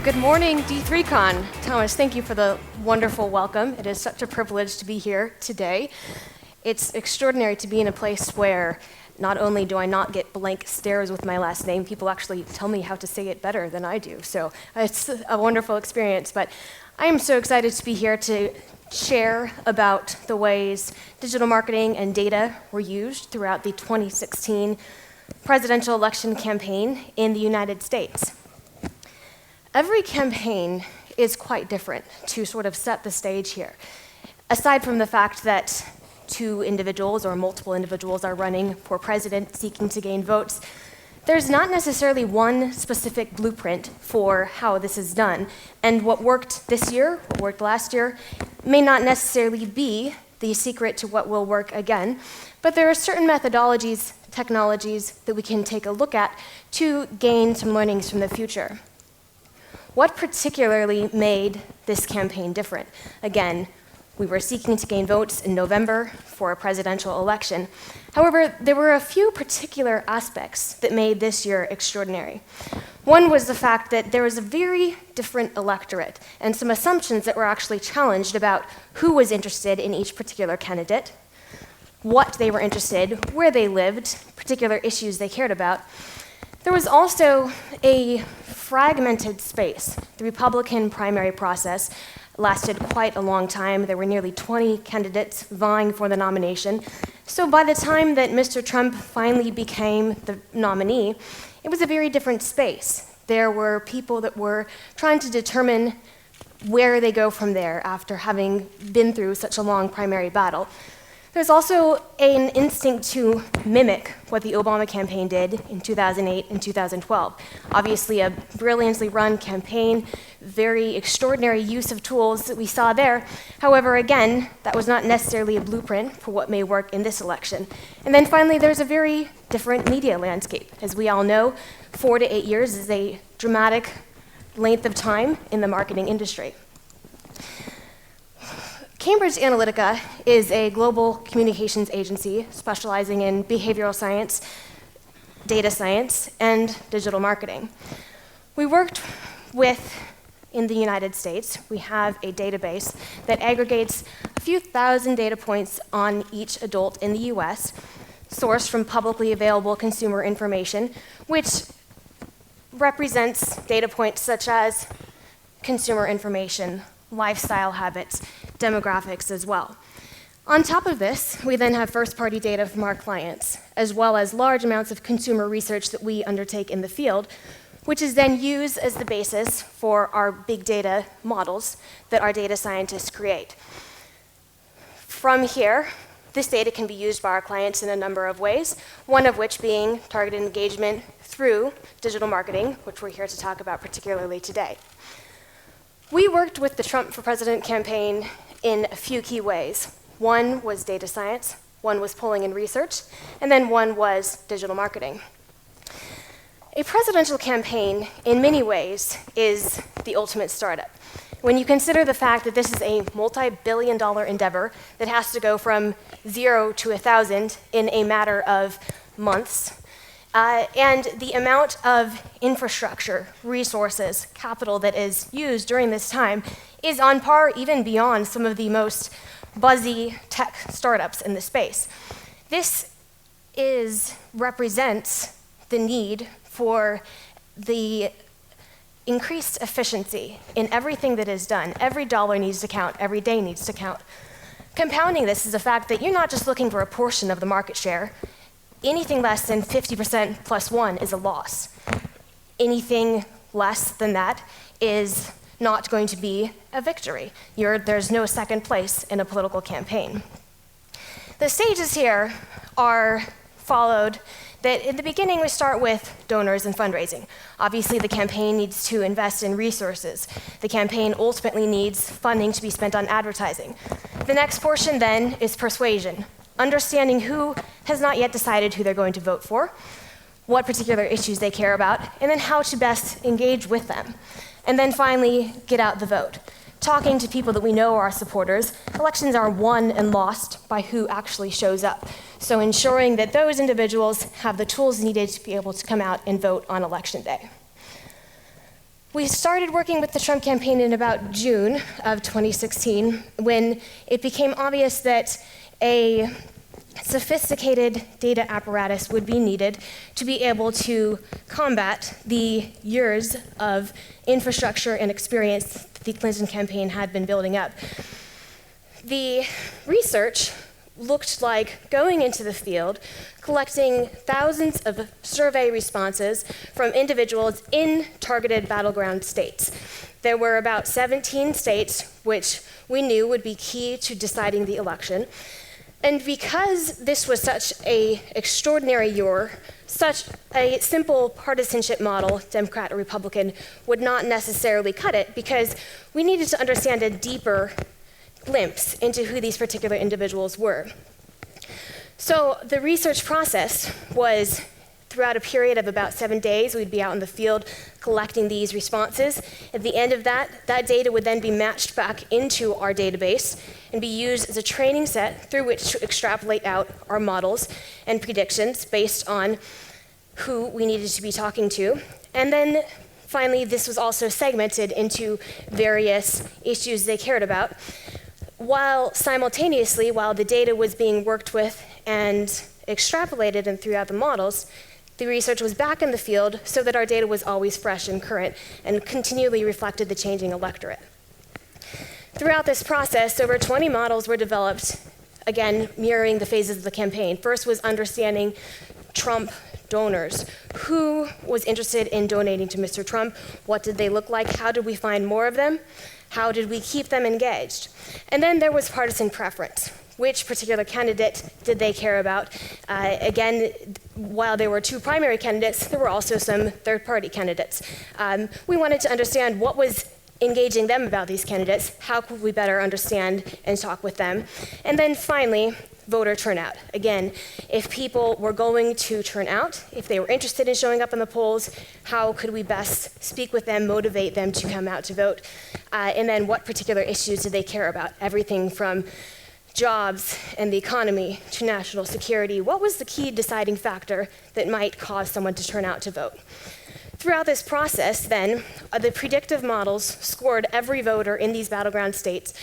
Good morning, D3Con. Thomas, thank you for the wonderful welcome. It is such a privilege to be here today. It's extraordinary to be in a place where not only do I not get blank stares with my last name, people actually tell me how to say it better than I do. So it's a wonderful experience. But I am so excited to be here to share about the ways digital marketing and data were used throughout the 2016 presidential election campaign in the United States. Every campaign is quite different, to sort of set the stage here. Aside from the fact that two individuals or multiple individuals are running for president seeking to gain votes, there's not necessarily one specific blueprint for how this is done. And what worked this year, what worked last year, may not necessarily be the secret to what will work again. But there are certain methodologies, technologies that we can take a look at to gain some learnings from the future. What particularly made this campaign different? Again, we were seeking to gain votes in November for a presidential election. However, there were a few particular aspects that made this year extraordinary. One was the fact that there was a very different electorate and some assumptions that were actually challenged about who was interested in each particular candidate, what they were interested, where they lived, particular issues they cared about. There was also a fragmented space. The Republican primary process lasted quite a long time. There were nearly 20 candidates vying for the nomination. So by the time that Mr. Trump finally became the nominee, it was a very different space. There were people that were trying to determine where they go from there after having been through such a long primary battle. There's also an instinct to mimic what the Obama campaign did in 2008 and 2012. Obviously, a brilliantly run campaign, very extraordinary use of tools that we saw there. However, again, that was not necessarily a blueprint for what may work in this election. And then finally, there's a very different media landscape. As we all know, 4 to 8 years is a dramatic length of time in the marketing industry. Cambridge Analytica is a global communications agency specializing in behavioral science, data science, and digital marketing. We worked with, in the United States, we have a database that aggregates a few thousand data points on each adult in the US, sourced from publicly available consumer information, which represents data points such as consumer information, lifestyle habits, demographics as well. On top of this, we then have first-party data from our clients, as well as large amounts of consumer research that we undertake in the field, which is then used as the basis for our big data models that our data scientists create. From here, this data can be used by our clients in a number of ways, one of which being targeted engagement through digital marketing, which we're here to talk about particularly today. We worked with the Trump for President campaign in a few key ways. One was data science, one was polling and research, and then one was digital marketing. A presidential campaign, in many ways, is the ultimate startup. When you consider the fact that this is a multi-billion-dollar endeavor that has to go from 0 to 1,000 in a matter of months, and the amount of infrastructure, resources, capital that is used during this time is on par, even beyond some of the most buzzy tech startups in the space. This represents the need for the increased efficiency in everything that is done. Every dollar needs to count, every day needs to count. Compounding this is the fact that you're not just looking for a portion of the market share. Anything less than 50% plus 1 is a loss. Anything less than that is not going to be a victory. There's no second place in a political campaign. The stages here are followed that in the beginning we start with donors and fundraising. Obviously the campaign needs to invest in resources. The campaign ultimately needs funding to be spent on advertising. The next portion then is persuasion. Understanding who has not yet decided who they're going to vote for, what particular issues they care about, and then how to best engage with them. And then finally, get out the vote. Talking to people that we know are our supporters, elections are won and lost by who actually shows up. So ensuring that those individuals have the tools needed to be able to come out and vote on election day. We started working with the Trump campaign in about June of 2016, when it became obvious that a sophisticated data apparatus would be needed to be able to combat the years of infrastructure and experience the Clinton campaign had been building up. The research looked like going into the field, collecting thousands of survey responses from individuals in targeted battleground states. There were about 17 states which we knew would be key to deciding the election. And because this was such an extraordinary year, such a simple partisanship model, Democrat or Republican, would not necessarily cut it, because we needed to understand a deeper glimpse into who these particular individuals were. So the research process was, throughout a period of about 7 days, we'd be out in the field collecting these responses. At the end of that data would then be matched back into our database and be used as a training set through which to extrapolate out our models and predictions based on who we needed to be talking to. And then finally, this was also segmented into various issues they cared about, while simultaneously, while the data was being worked with and extrapolated and throughout the models, the research was back in the field so that our data was always fresh and current and continually reflected the changing electorate. Throughout this process, over 20 models were developed, again, mirroring the phases of the campaign. First was understanding Trump donors. Who was interested in donating to Mr. Trump? What did they look like? How did we find more of them? How did we keep them engaged? And then there was partisan preference. Which particular candidate did they care about? Again, while there were two primary candidates, there were also some third-party candidates. We wanted to understand what was engaging them about these candidates, how could we better understand and talk with them? And then finally, voter turnout. Again, if people were going to turn out, if they were interested in showing up in the polls, how could we best speak with them, motivate them to come out to vote? And then what particular issues did they care about? Everything from jobs and the economy to national security. What was the key deciding factor that might cause someone to turn out to vote? Throughout this process, then, the predictive models scored every voter in these battleground states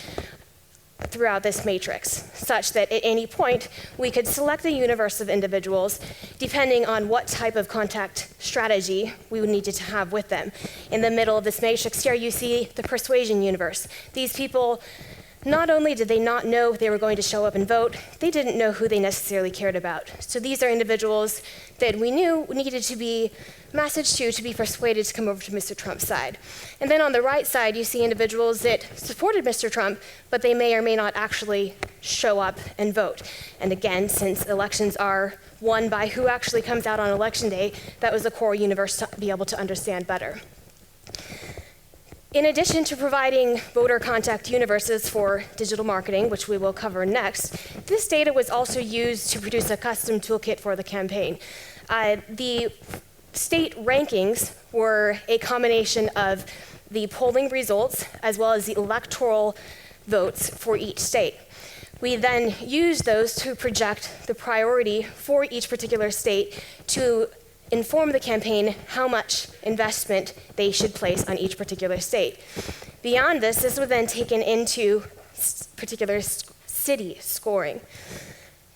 throughout this matrix, such that at any point, we could select a universe of individuals depending on what type of contact strategy we would need to have with them. In the middle of this matrix here, you see the persuasion universe. These people, not only did they not know they were going to show up and vote, they didn't know who they necessarily cared about. So these are individuals that we knew needed to be messaged to be persuaded to come over to Mr. Trump's side. And then on the right side, you see individuals that supported Mr. Trump, but they may or may not actually show up and vote. And again, since elections are won by who actually comes out on election day, that was a core universe to be able to understand better. In addition to providing voter contact universes for digital marketing, which we will cover next, this data was also used to produce a custom toolkit for the campaign. The state rankings were a combination of the polling results as well as the electoral votes for each state. We then used those to project the priority for each particular state to inform the campaign how much investment they should place on each particular state. Beyond this, this was then taken into particular city scoring.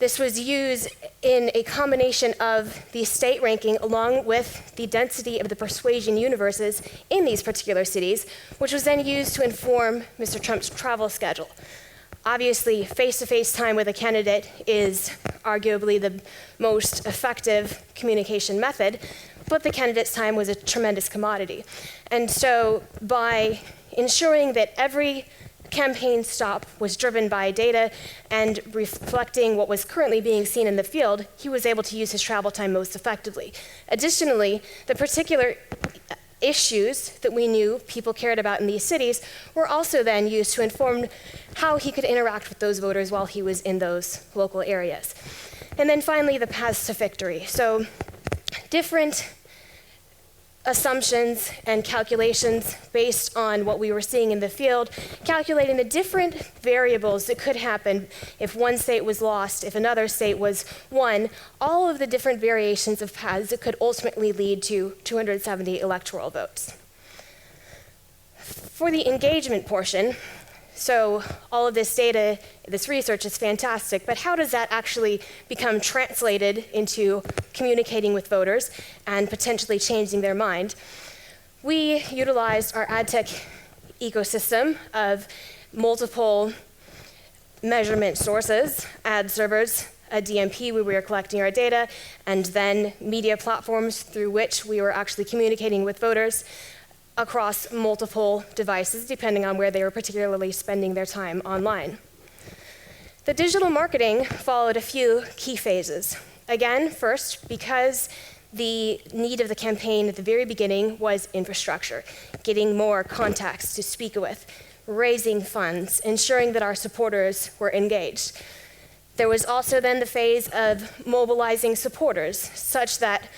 This was used in a combination of the state ranking along with the density of the persuasion universes in these particular cities, which was then used to inform Mr. Trump's travel schedule. Obviously, face-to-face time with a candidate is arguably the most effective communication method, but the candidate's time was a tremendous commodity. And so by ensuring that every campaign stop was driven by data and reflecting what was currently being seen in the field, he was able to use his travel time most effectively. Additionally, the particular issues that we knew people cared about in these cities were also then used to inform how he could interact with those voters while he was in those local areas. And then finally, the paths to victory. So different assumptions and calculations based on what we were seeing in the field, calculating the different variables that could happen if one state was lost, if another state was won, all of the different variations of paths that could ultimately lead to 270 electoral votes. For the engagement portion, so all of this data, this research is fantastic, but how does that actually become translated into communicating with voters and potentially changing their mind? We utilized our ad tech ecosystem of multiple measurement sources, ad servers, a DMP where we were collecting our data, and then media platforms through which we were actually communicating with voters across multiple devices, depending on where they were particularly spending their time online. The digital marketing followed a few key phases. Again, first, because the need of the campaign at the very beginning was infrastructure, getting more contacts to speak with, raising funds, ensuring that our supporters were engaged. There was also then the phase of mobilizing supporters, such that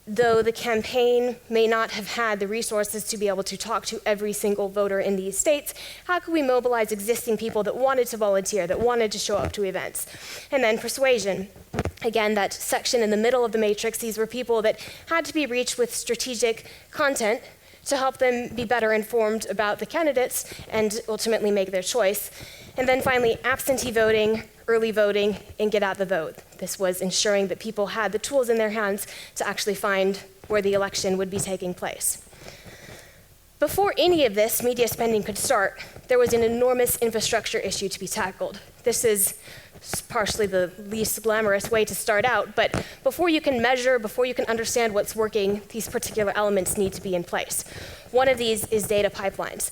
though the campaign may not have had the resources to be able to talk to every single voter in these states, how could we mobilize existing people that wanted to volunteer, that wanted to show up to events? And then persuasion. Again, that section in the middle of the matrix, these were people that had to be reached with strategic content to help them be better informed about the candidates and ultimately make their choice. And then finally, absentee voting, early voting, and get out the vote. This was ensuring that people had the tools in their hands to actually find where the election would be taking place. Before any of this media spending could start, there was an enormous infrastructure issue to be tackled. This is partially the least glamorous way to start out, but before you can measure, before you can understand what's working, these particular elements need to be in place. One of these is data pipelines.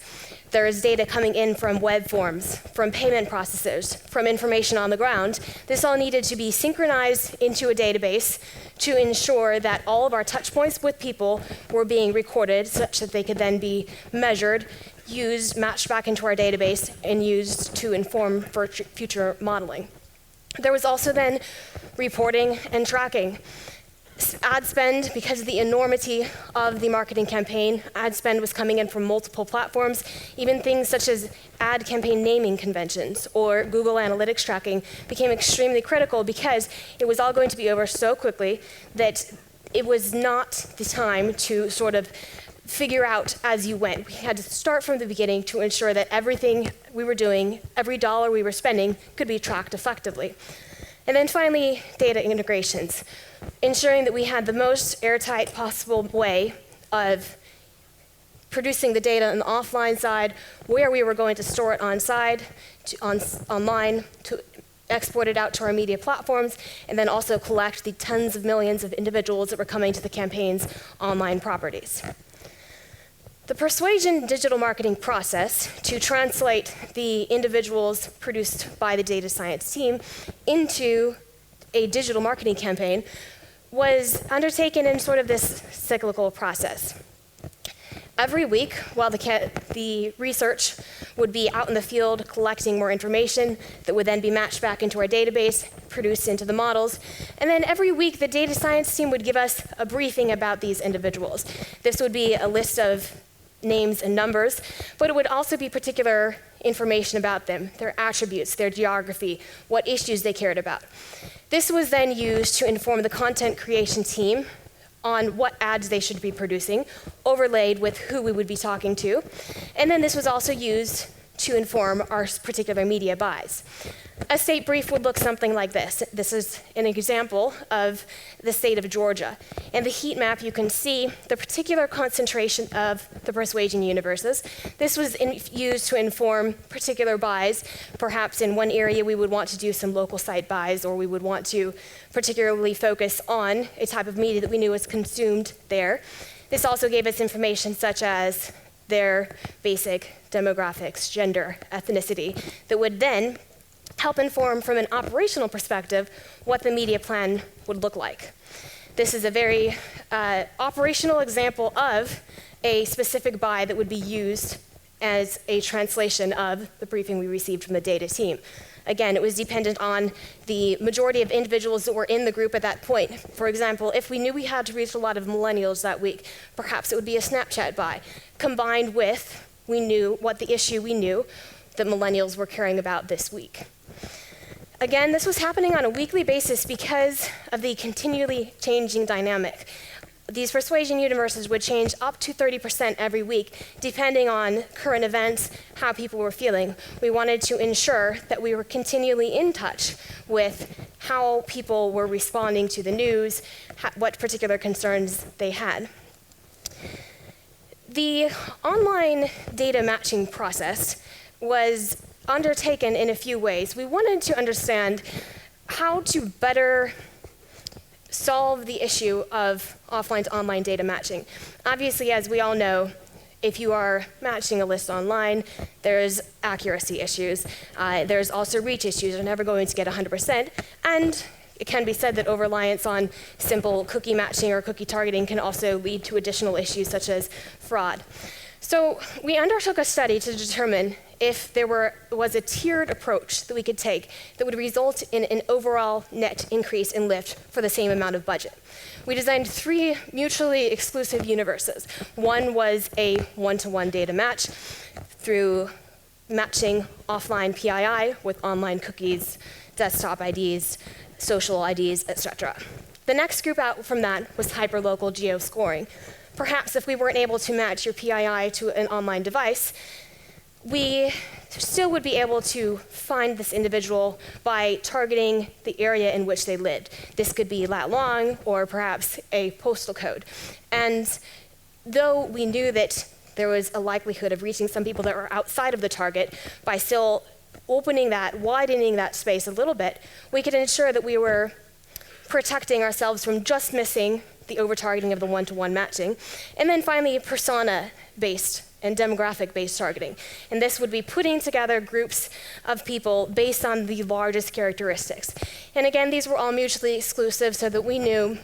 There is data coming in from web forms, from payment processors, from information on the ground. This all needed to be synchronized into a database to ensure that all of our touch points with people were being recorded such that they could then be measured, used, matched back into our database, and used to inform for future modeling. There was also then reporting and tracking. Ad spend, because of the enormity of the marketing campaign, ad spend was coming in from multiple platforms. Even things such as ad campaign naming conventions or Google Analytics tracking became extremely critical because it was all going to be over so quickly that it was not the time to sort of figure out as you went. We had to start from the beginning to ensure that everything we were doing, every dollar we were spending, could be tracked effectively. And then finally, data integrations, ensuring that we had the most airtight possible way of producing the data on the offline side, where we were going to store it online, to export it out to our media platforms, and then also collect the tens of millions of individuals that were coming to the campaign's online properties. The persuasion digital marketing process to translate the individuals produced by the data science team into a digital marketing campaign was undertaken in sort of this cyclical process. Every week, while the research would be out in the field collecting more information that would then be matched back into our database, produced into the models, and then every week the data science team would give us a briefing about these individuals. This would be a list of names and numbers, but it would also be particular information about them, their attributes, their geography, what issues they cared about. This was then used to inform the content creation team on what ads they should be producing, overlaid with who we would be talking to. And then this was also used to inform our particular media buys. A state brief would look something like this. This is an example of the state of Georgia. In the heat map, you can see the particular concentration of the persuasion universes. This was used to inform particular buys. Perhaps in one area, we would want to do some local site buys, or we would want to particularly focus on a type of media that we knew was consumed there. This also gave us information such as their basic demographics, gender, ethnicity, that would then help inform from an operational perspective what the media plan would look like. This is a very operational example of a specific buy that would be used as a translation of the briefing we received from the data team. Again, it was dependent on the majority of individuals that were in the group at that point. For example, if we knew we had to reach a lot of millennials that week, perhaps it would be a Snapchat buy, combined with we knew what the issue we knew that millennials were caring about this week. Again, this was happening on a weekly basis because of the continually changing dynamic. these persuasion universes would change up to 30% every week, depending on current events, how people were feeling. We wanted to ensure that we were continually in touch with how people were responding to the news, what particular concerns they had. The online data matching process was undertaken in a few ways. We wanted to understand how to better solve the issue of offline to online data matching. Obviously, as we all know, if you are matching a list online, there's accuracy issues. There's also reach issues. You're never going to get 100%. And it can be said that over-reliance on simple cookie matching or cookie targeting can also lead to additional issues such as fraud. So we undertook a study to determine if there was a tiered approach that we could take that would result in an overall net increase in lift for the same amount of budget. We designed 3 mutually exclusive universes. One was a one-to-one data match through matching offline PII with online cookies, desktop IDs, social IDs, etc. The next group out from that was hyperlocal geo-scoring. Perhaps if we weren't able to match your PII to an online device, we still would be able to find this individual by targeting the area in which they lived. This could be lat long or perhaps a postal code. And though we knew that there was a likelihood of reaching some people that were outside of the target, by still opening that, widening that space a little bit, we could ensure that we were protecting ourselves from just missing the over-targeting of the one-to-one matching. And then finally, persona-based and demographic-based targeting. And this would be putting together groups of people based on the largest characteristics. And again, these were all mutually exclusive so that we knew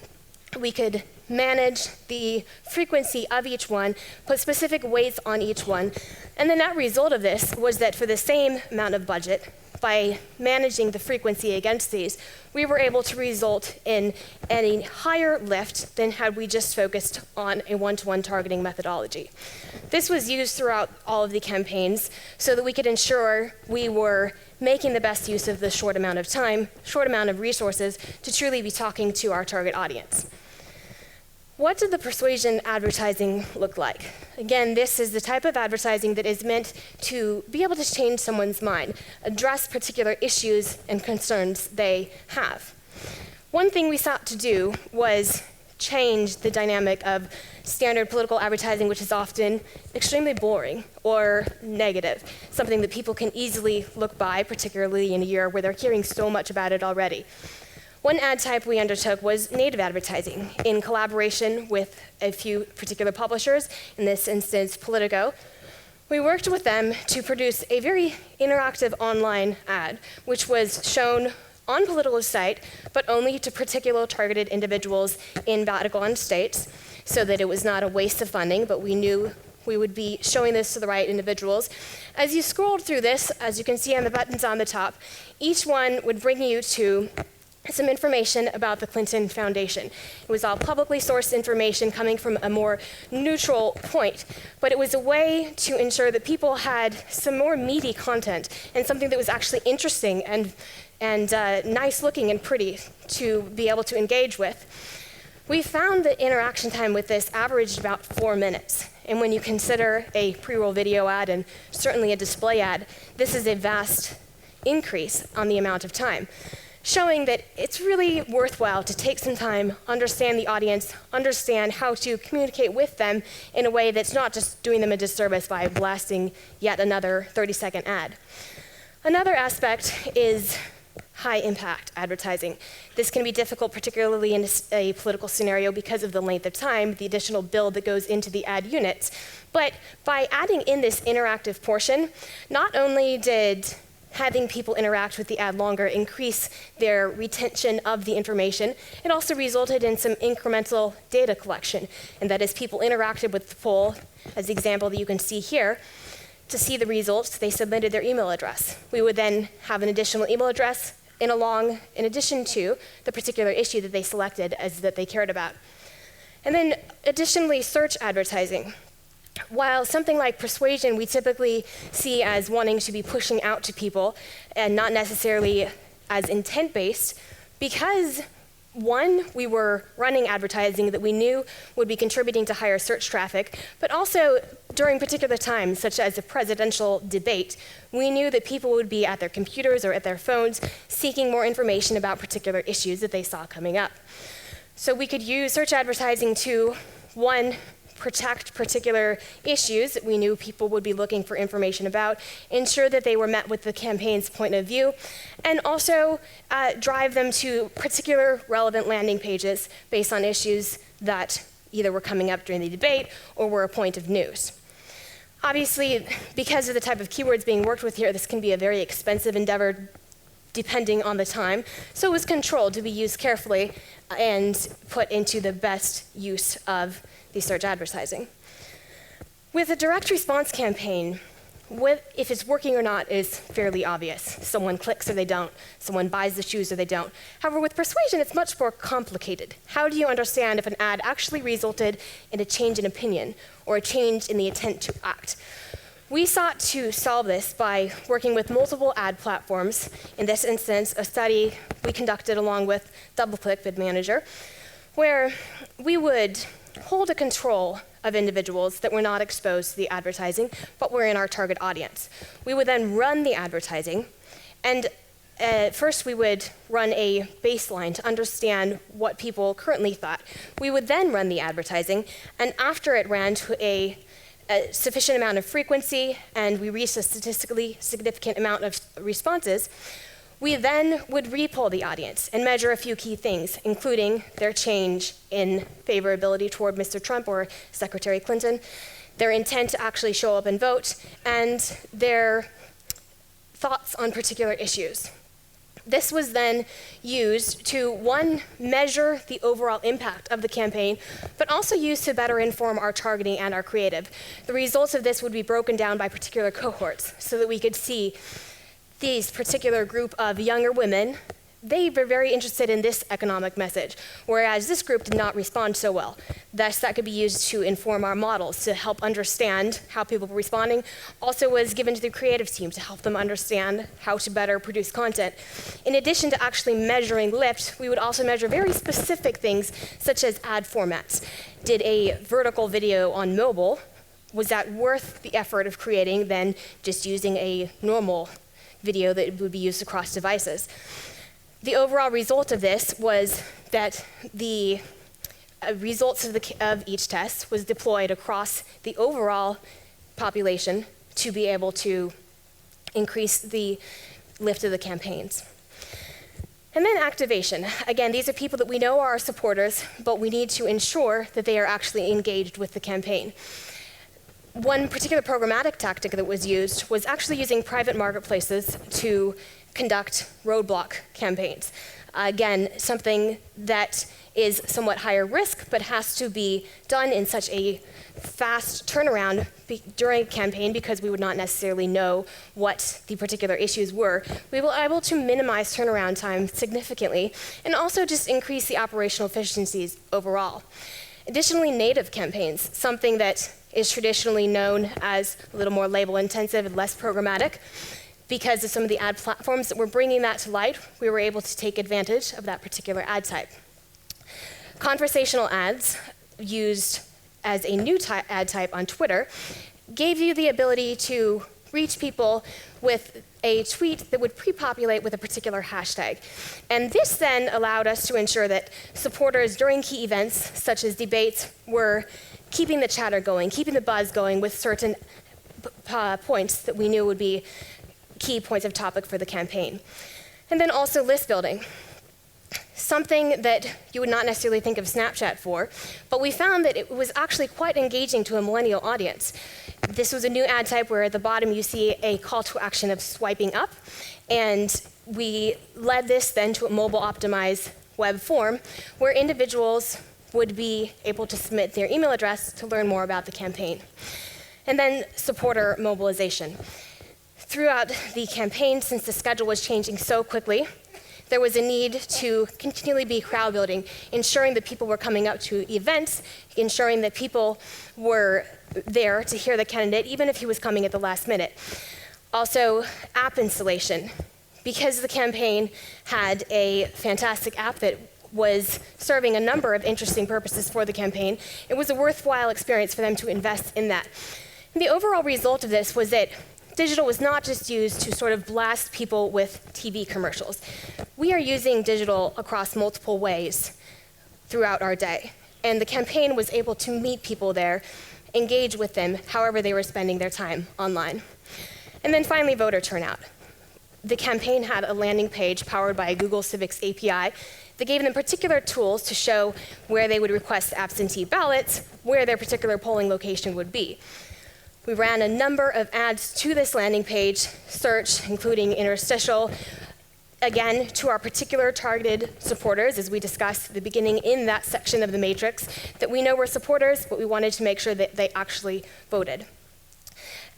we could manage the frequency of each one, put specific weights on each one. And the net result of this was that for the same amount of budget, by managing the frequency against these, we were able to result in a higher lift than had we just focused on a one-to-one targeting methodology. This was used throughout all of the campaigns so that we could ensure we were making the best use of the short amount of time, short amount of resources to truly be talking to our target audience. What did the persuasion advertising look like? Again, this is the type of advertising that is meant to be able to change someone's mind, address particular issues and concerns they have. One thing we sought to do was change the dynamic of standard political advertising, which is often extremely boring or negative, something that people can easily look by, particularly in a year where they're hearing so much about it already. One ad type we undertook was native advertising in collaboration with a few particular publishers, in this instance, Politico. We worked with them to produce a very interactive online ad, which was shown on Politico's site, but only to particular targeted individuals in battleground states, so that it was not a waste of funding, but we knew we would be showing this to the right individuals. As you scrolled through this, as you can see on the buttons on the top, each one would bring you to some information about the Clinton Foundation. It was all publicly sourced information coming from a more neutral point, but it was a way to ensure that people had some more meaty content and something that was actually interesting and nice looking and pretty to be able to engage with. We found that interaction time with this averaged about 4 minutes. And when you consider a pre-roll video ad and certainly a display ad, this is a vast increase on the amount of time, showing that it's really worthwhile to take some time, understand the audience, understand how to communicate with them in a way that's not just doing them a disservice by blasting yet another 30-second ad. Another aspect is high-impact advertising. This can be difficult, particularly in a political scenario because of the length of time, the additional build that goes into the ad units. But by adding in this interactive portion, not only did having people interact with the ad longer increase their retention of the information, it also resulted in some incremental data collection. And that is, people interacted with the poll, as the example that you can see here. To see the results, they submitted their email address. We would then have an additional email address in addition to the particular issue that they selected as that they cared about. And then additionally, search advertising. While something like persuasion we typically see as wanting to be pushing out to people and not necessarily as intent-based, because One, we were running advertising that we knew would be contributing to higher search traffic, but also during particular times, such as a presidential debate, we knew that people would be at their computers or at their phones seeking more information about particular issues that they saw coming up. So we could use search advertising to, one, protect particular issues that we knew people would be looking for information about, ensure that they were met with the campaign's point of view, and also drive them to particular relevant landing pages based on issues that either were coming up during the debate or were a point of news. Obviously, because of the type of keywords being worked with here, this can be a very expensive endeavor depending on the time, so it was controlled to be used carefully and put into the best use of the search advertising. With a direct response campaign, if it's working or not is fairly obvious. Someone clicks or they don't. Someone buys the shoes or they don't. However, with persuasion, it's much more complicated. How do you understand if an ad actually resulted in a change in opinion or a change in the intent to act? We sought to solve this by working with multiple ad platforms. In this instance, a study we conducted along with DoubleClick Bid Manager, where we would hold a control of individuals that were not exposed to the advertising, but were in our target audience. We would then run the advertising, and first we would run a baseline to understand what people currently thought. We would then run the advertising, and after it ran to a sufficient amount of frequency, and we reached a statistically significant amount of responses, we then would repoll the audience and measure a few key things, including their change in favorability toward Mr. Trump or Secretary Clinton, their intent to actually show up and vote, and their thoughts on particular issues. This was then used to, one, measure the overall impact of the campaign, but also used to better inform our targeting and our creative. The results of this would be broken down by particular cohorts so that we could see these particular group of younger women, they were very interested in this economic message, whereas this group did not respond so well. Thus, that could be used to inform our models to help understand how people were responding. Also was given to the creative team to help them understand how to better produce content. In addition to actually measuring lift, we would also measure very specific things such as ad formats. Did a vertical video on mobile, was that worth the effort of creating than just using a normal video that would be used across devices? The overall result of this was that the results of each test was deployed across the overall population to be able to increase the lift of the campaigns. And then activation. Again, these are people that we know are our supporters, but we need to ensure that they are actually engaged with the campaign. One particular programmatic tactic that was used was actually using private marketplaces to conduct roadblock campaigns. Again, something that is somewhat higher risk, but has to be done in such a fast turnaround during a campaign because we would not necessarily know what the particular issues were. We were able to minimize turnaround time significantly and also just increase the operational efficiencies overall. Additionally, native campaigns, something that is traditionally known as a little more label intensive and less programmatic. Because of some of the ad platforms that were bringing that to light, we were able to take advantage of that particular ad type. Conversational ads, used as a new ad type on Twitter, gave you the ability to reach people with a tweet that would pre-populate with a particular hashtag. And this then allowed us to ensure that supporters during key events, such as debates, were keeping the chatter going, keeping the buzz going with certain points that we knew would be key points of topic for the campaign. And then also list building. Something that you would not necessarily think of Snapchat for, but we found that it was actually quite engaging to a millennial audience. This was a new ad type where at the bottom you see a call to action of swiping up, and we led this then to a mobile optimized web form where individuals would be able to submit their email address to learn more about the campaign. And then supporter mobilization. Throughout the campaign, since the schedule was changing so quickly, there was a need to continually be crowd building, ensuring that people were coming out to events, ensuring that people were there to hear the candidate, even if he was coming at the last minute. Also, app installation. Because the campaign had a fantastic app that was serving a number of interesting purposes for the campaign, it was a worthwhile experience for them to invest in that. And the overall result of this was that digital was not just used to sort of blast people with TV commercials. We are using digital across multiple ways throughout our day. And the campaign was able to meet people there, engage with them however they were spending their time online. And then finally, voter turnout. The campaign had a landing page powered by Google Civics API that gave them particular tools to show where they would request absentee ballots, where their particular polling location would be. We ran a number of ads to this landing page, search, including interstitial, again, to our particular targeted supporters, as we discussed at the beginning in that section of the matrix, that we know were supporters, but we wanted to make sure that they actually voted.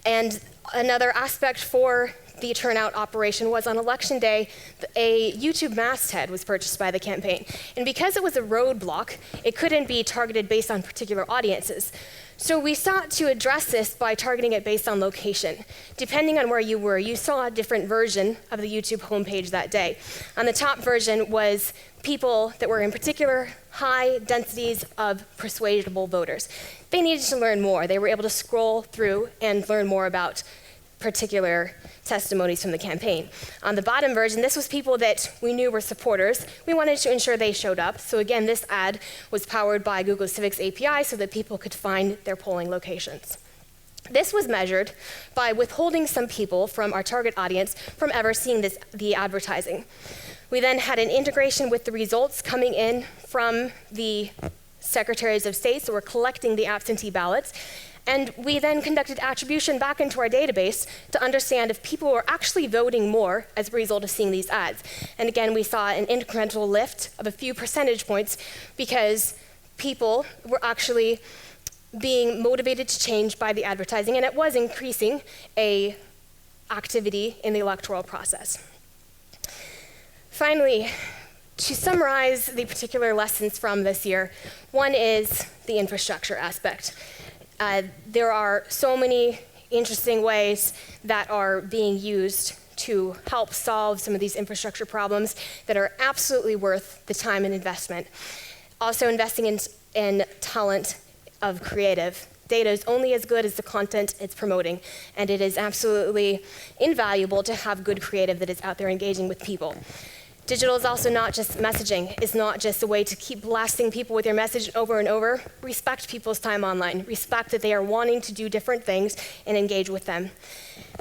And another aspect for the turnout operation was on election day, a YouTube masthead was purchased by the campaign. And because it was a roadblock, it couldn't be targeted based on particular audiences. So we sought to address this by targeting it based on location. Depending on where you were, you saw a different version of the YouTube homepage that day. On the top version was people that were in particular high densities of persuadable voters. They needed to learn more. They were able to scroll through and learn more about particular testimonies from the campaign. On the bottom version, this was people that we knew were supporters. We wanted to ensure they showed up. So again, this ad was powered by Google Civics API so that people could find their polling locations. This was measured by withholding some people from our target audience from ever seeing the advertising. We then had an integration with the results coming in from the secretaries of state, so we're collecting the absentee ballots. And we then conducted attribution back into our database to understand if people were actually voting more as a result of seeing these ads. And again, we saw an incremental lift of a few percentage points because people were actually being motivated to change by the advertising, and it was increasing a activity in the electoral process. Finally, to summarize the particular lessons from this year, one is the infrastructure aspect. There are so many interesting ways that are being used to help solve some of these infrastructure problems that are absolutely worth the time and investment. Also investing in talent of creative. Data is only as good as the content it's promoting, and it is absolutely invaluable to have good creative that is out there engaging with people. Digital is also not just messaging. It's not just a way to keep blasting people with your message over and over. Respect people's time online. Respect that they are wanting to do different things and engage with them.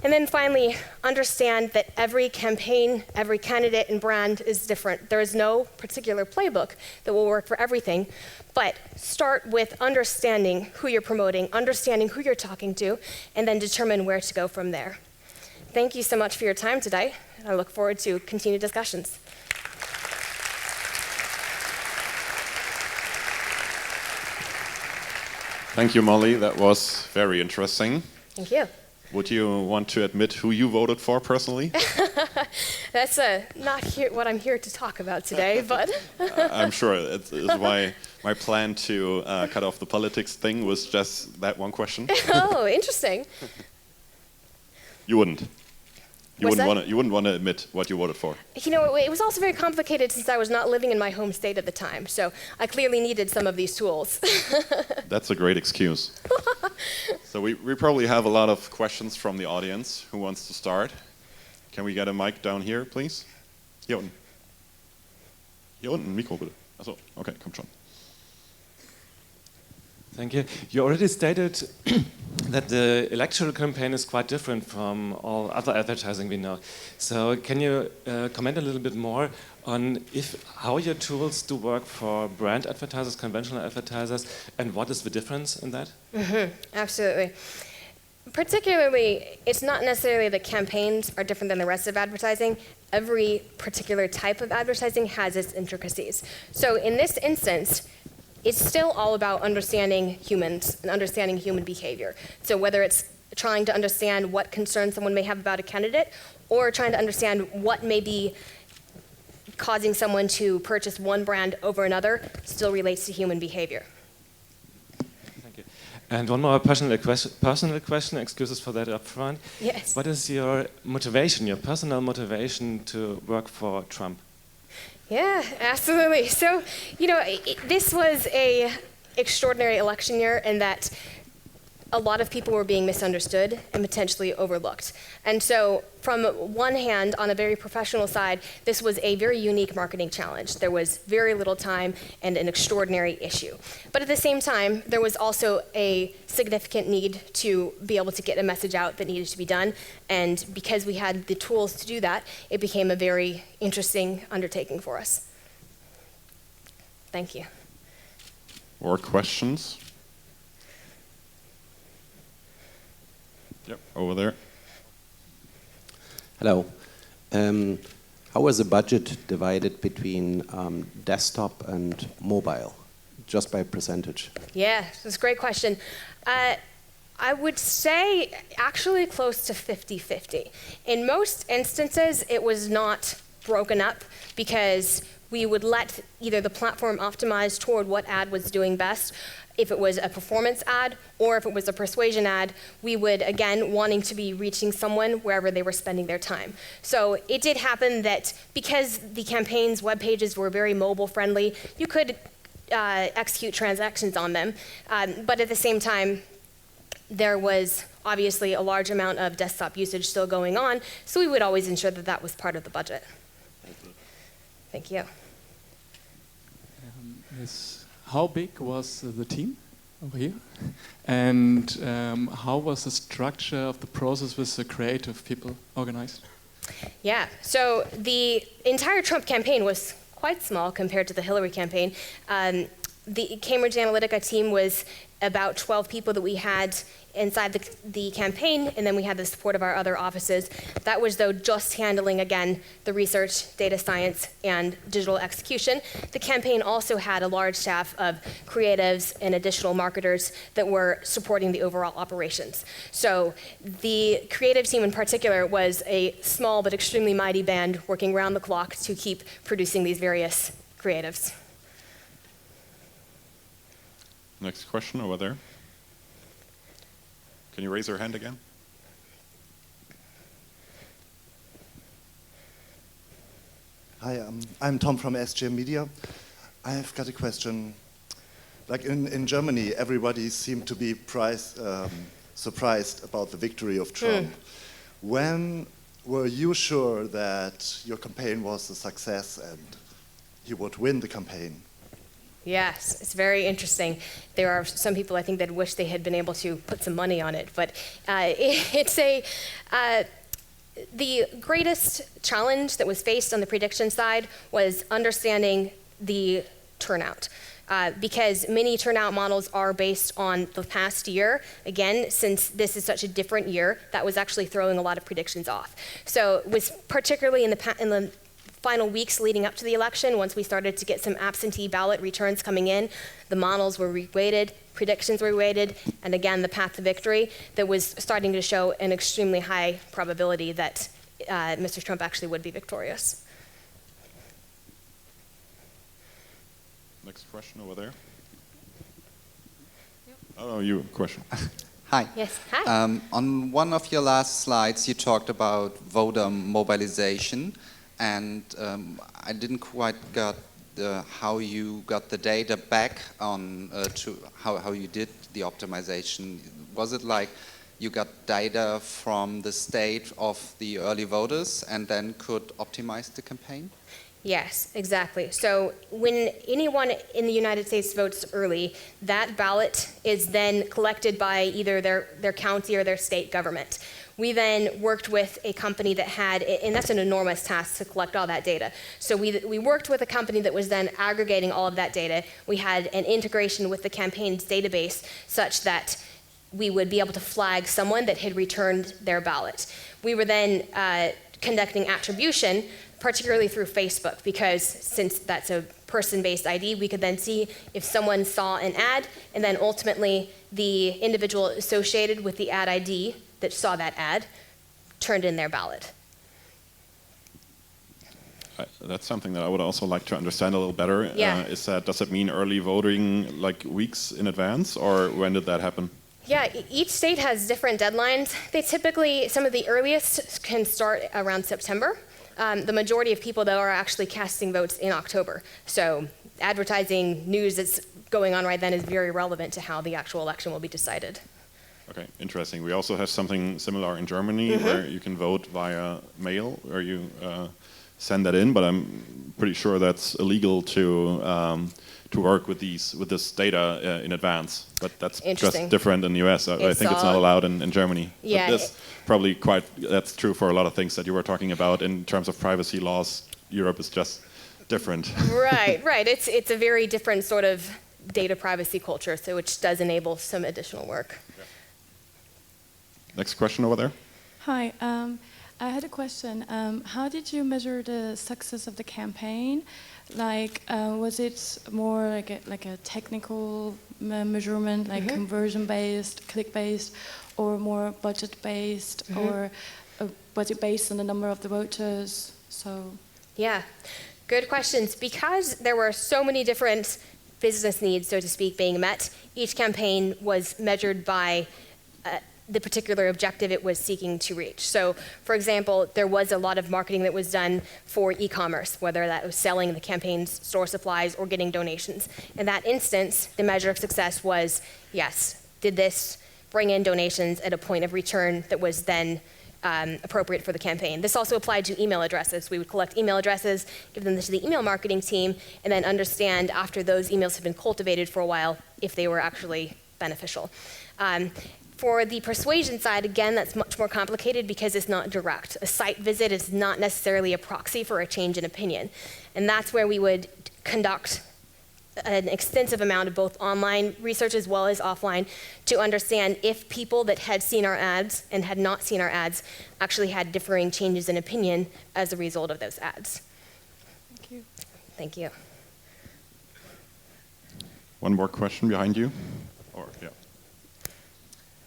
And then finally, understand that every campaign, every candidate and brand is different. There is no particular playbook that will work for everything, but start with understanding who you're promoting, understanding who you're talking to, and then determine where to go from there. Thank you so much for your time today. I look forward to continued discussions. Thank you, Molly. That was very interesting. Thank you. Would you want to admit who you voted for personally? That's not what I'm here to talk about today, but... I'm sure it's my plan to cut off the politics thing was just that one question. Oh, interesting. You wouldn't. You What's wouldn't want to admit what you voted for. You know, it was also very complicated since I was not living in my home state at the time, so I clearly needed some of these tools. That's a great excuse. So we probably have a lot of questions from the audience. Who wants to start? Can we get a mic down here, please? Hier unten. Hier unten, Mikro bitte. Achso, okay, kommt schon. Thank you. You already stated that the electoral campaign is quite different from all other advertising we know. So can you comment a little bit more on how your tools do work for brand advertisers, conventional advertisers, and what is the difference in that? Mm-hmm. Absolutely. Particularly, it's not necessarily that campaigns are different than the rest of advertising. Every particular type of advertising has its intricacies. So in this instance, it's still all about understanding humans and understanding human behavior. So whether it's trying to understand what concerns someone may have about a candidate, or trying to understand what may be causing someone to purchase one brand over another, still relates to human behavior. Thank you. And one more personal question, excuses for that up front. Yes. What is your motivation, your personal motivation to work for Trump? Yeah, absolutely. So, this was a extraordinary election year in that a lot of people were being misunderstood and potentially overlooked. And so, from one hand, on a very professional side, this was a very unique marketing challenge. There was very little time and an extraordinary issue. But at the same time, there was also a significant need to be able to get a message out that needed to be done. And because we had the tools to do that, it became a very interesting undertaking for us. Thank you. More questions? Yep, over there. Hello. How was the budget divided between desktop and mobile, just by percentage? Yeah, that's a great question. I would say actually close to 50-50. In most instances, it was not broken up because we would let either the platform optimize toward what ad was doing best. If it was a performance ad or if it was a persuasion ad, we would, again, wanting to be reaching someone wherever they were spending their time. So it did happen that because the campaign's web pages were very mobile friendly, you could execute transactions on them. But at the same time, there was obviously a large amount of desktop usage still going on, so we would always ensure that that was part of the budget. Thank you. Yes. How big was the team over here? And how was the structure of the process with the creative people organized? Yeah, so the entire Trump campaign was quite small compared to the Hillary campaign. The Cambridge Analytica team was about 12 people that we had inside the campaign, and then we had the support of our other offices. That was, though, just handling, again, the research, data science, and digital execution. The campaign also had a large staff of creatives and additional marketers that were supporting the overall operations. So the creative team in particular was a small but extremely mighty band working round the clock to keep producing these various creatives. Next question over there. Can you raise your hand again? Hi, I'm Tom from SGM Media. I've got a question. Like in Germany, everybody seemed to be surprised about the victory of Trump. When were you sure that your campaign was a success and he would win the campaign? Yes, it's very interesting. There are some people I think that wish they had been able to put some money on it, but the greatest challenge that was faced on the prediction side was understanding the turnout. Because many turnout models are based on the past year. Again, since this is such a different year, that was actually throwing a lot of predictions off. So it was particularly in the final weeks leading up to the election, once we started to get some absentee ballot returns coming in, the models were reweighted, predictions were reweighted, and again, the path to victory that was starting to show an extremely high probability that Mr. Trump actually would be victorious. Next question over there. Oh, you, question. Hi. Yes, hi. On one of your last slides, you talked about voter mobilization, and I didn't quite get how you got the data back on to how you did the optimization. Was it like you got data from the state of the early voters and then could optimize the campaign? Yes, exactly. So when anyone in the United States votes early, that ballot is then collected by either their county or their state government. We then worked with a company that had, and that's an enormous task to collect all that data. So we worked with a company that was then aggregating all of that data. We had an integration with the campaign's database such that we would be able to flag someone that had returned their ballot. We were then conducting attribution, particularly through Facebook, because since that's a person-based ID, we could then see if someone saw an ad, and then ultimately the individual associated with the ad ID that saw that ad turned in their ballot. That's something that I would also like to understand a little better. Yeah. Does it mean early voting like weeks in advance, or when did that happen? Yeah, each state has different deadlines. They typically, some of the earliest can start around September. the majority of people, though, are actually casting votes in October. So advertising news that's going on right then is very relevant to how the actual election will be decided. Okay, interesting. We also have something similar in Germany where you can vote via mail, or you send that in, but I'm pretty sure that's illegal to work with this data in advance. But that's just different in the US. I think it's not allowed in Germany. Yeah. But this that's true for a lot of things that you were talking about in terms of privacy laws. Europe is just different. Right. It's a very different sort of data privacy culture, so which does enable some additional work. Yeah. Next question over there. Hi, I had a question. How did you measure the success of the campaign? Like, was it more like a technical measurement, like conversion-based, click-based, or more budget-based, or was it based on the number of the voters? So. Yeah, good questions. Because there were so many different business needs, so to speak, being met, each campaign was measured by the particular objective it was seeking to reach. So, for example, there was a lot of marketing that was done for e-commerce, whether that was selling the campaign's store supplies or getting donations. In that instance, the measure of success was, yes, did this bring in donations at a point of return that was then appropriate for the campaign. This also applied to email addresses. We would collect email addresses, give them to the email marketing team, and then understand after those emails have been cultivated for a while if they were actually beneficial. For the persuasion side, again, that's much more complicated because it's not direct. A site visit is not necessarily a proxy for a change in opinion. And that's where we would conduct an extensive amount of both online research as well as offline to understand if people that had seen our ads and had not seen our ads actually had differing changes in opinion as a result of those ads. Thank you. Thank you. One more question behind you.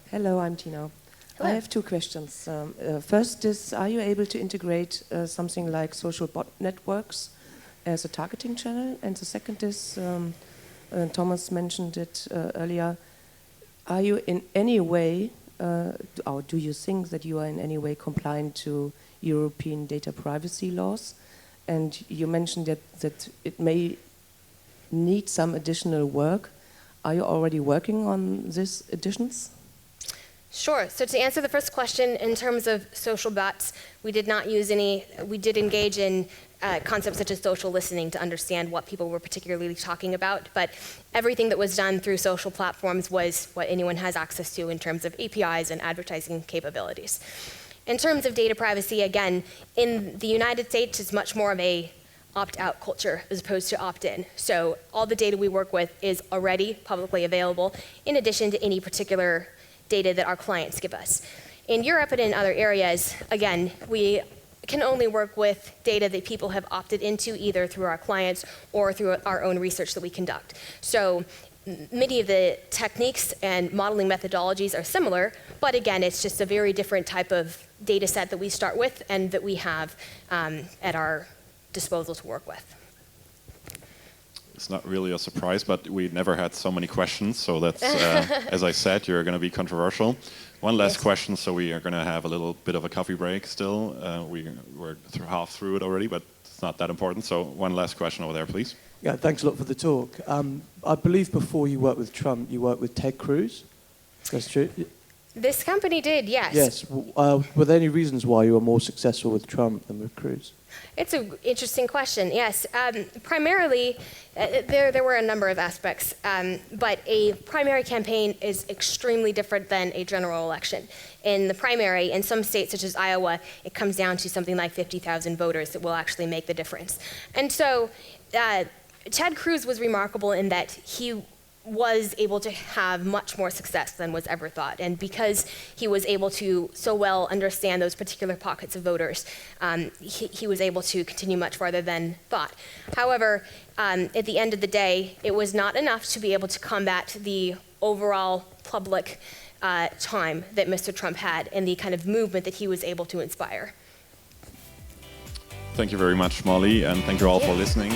Hello, I'm Tina. Hello. I have two questions. First is, are you able to integrate something like social bot networks as a targeting channel? And the second is, Thomas mentioned it earlier, are you in any way, or do you think that you are in any way compliant to European data privacy laws? And you mentioned that it may need some additional work. Are you already working on these additions? Sure. So to answer the first question, in terms of social bots, we did not use any. We did engage in concepts such as social listening to understand what people were particularly talking about, but everything that was done through social platforms was what anyone has access to in terms of APIs and advertising capabilities. In terms of data privacy, again, in the United States, it's much more of a opt-out culture as opposed to opt-in. So all the data we work with is already publicly available, in addition to any particular data that our clients give us. In Europe and in other areas, again, we can only work with data that people have opted into either through our clients or through our own research that we conduct. So many of the techniques and modeling methodologies are similar, but again, it's just a very different type of data set that we start with and that we have at our disposal to work with. It's not really a surprise, but we never had so many questions, so that's, as I said, you're going to be controversial. One last question, so we are going to have a little bit of a coffee break still. We're half through it already, but it's not that important, so one last question over there, please. Yeah, thanks a lot for the talk. I believe before you worked with Trump, you worked with Ted Cruz. That's true? This company did, yes. Yes. Were there any reasons why you were more successful with Trump than with Cruz? It's an interesting question, yes. Primarily, there were a number of aspects, but a primary campaign is extremely different than a general election. In the primary, in some states such as Iowa, it comes down to something like 50,000 voters that will actually make the difference. And so Ted Cruz was remarkable in that he was able to have much more success than was ever thought. And because he was able to so well understand those particular pockets of voters, he was able to continue much farther than thought. However, at the end of the day, it was not enough to be able to combat the overall public time that Mr. Trump had and the kind of movement that he was able to inspire. Thank you very much, Molly, and thank you all for listening.